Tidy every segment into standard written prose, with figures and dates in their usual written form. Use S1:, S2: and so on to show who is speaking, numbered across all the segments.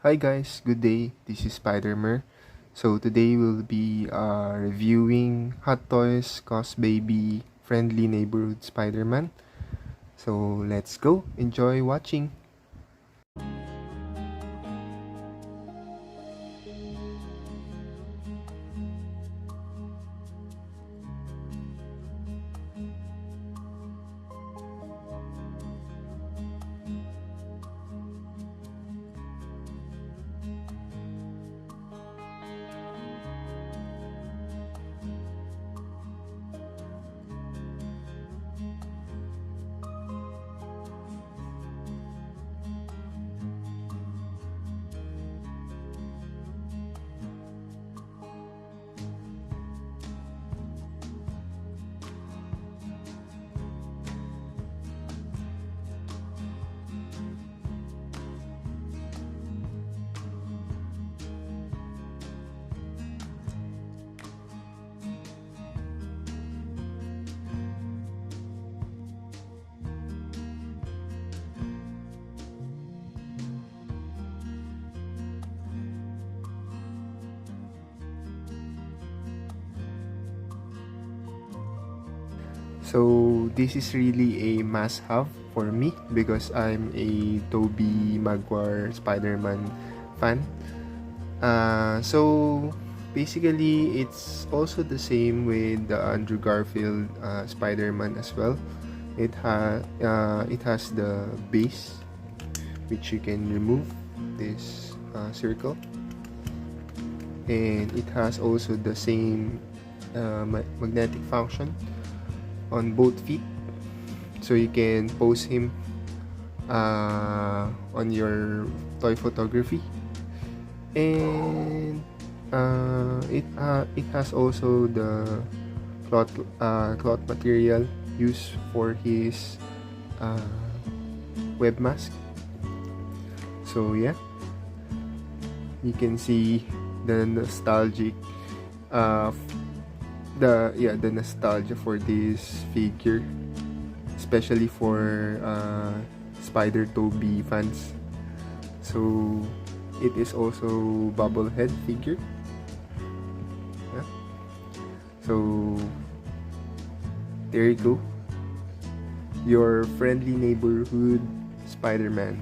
S1: Hi guys, good day. This is Spider-Man. So today we'll be reviewing Hot Toys Cosbaby Friendly Neighborhood Spider-Man. So let's go. Enjoy watching. So this is really a must-have for me because I'm a Tobey Maguire Spider-Man fan. So basically, it's also the same with the Andrew Garfield Spider-Man as well. It has the base, which you can remove this circle, and it has also the same magnetic function on both feet, so you can pose him on your toy photography. And it has also the cloth material used for his uh, web mask. So yeah, you can see the nostalgic the nostalgia for this figure, especially for Spider Toby fans. So it is also bobblehead figure. Yeah. So there you go, your friendly neighborhood Spider-Man.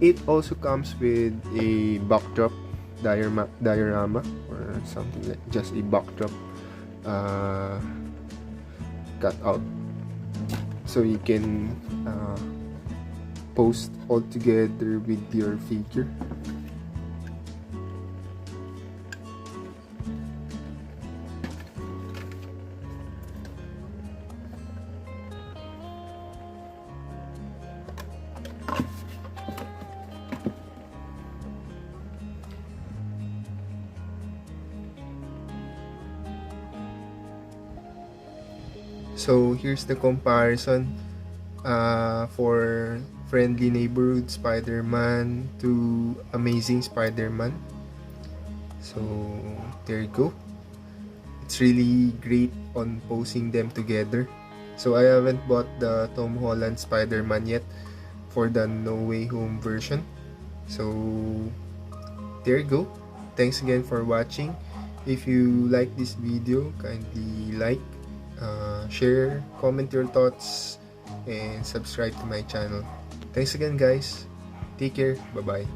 S1: It also comes with a backdrop diorama or something, like just a backdrop cut out, so you can post all together with your figure. So here's the comparison for Friendly Neighborhood Spider-Man to Amazing Spider-Man. So there you go. It's really great on posing them together. So I haven't bought the Tom Holland Spider-Man yet for the No Way Home version. So there you go. Thanks again for watching. If you like this video, kindly like, share, comment your thoughts, and subscribe to my channel. Thanks again guys. Take care. Bye bye.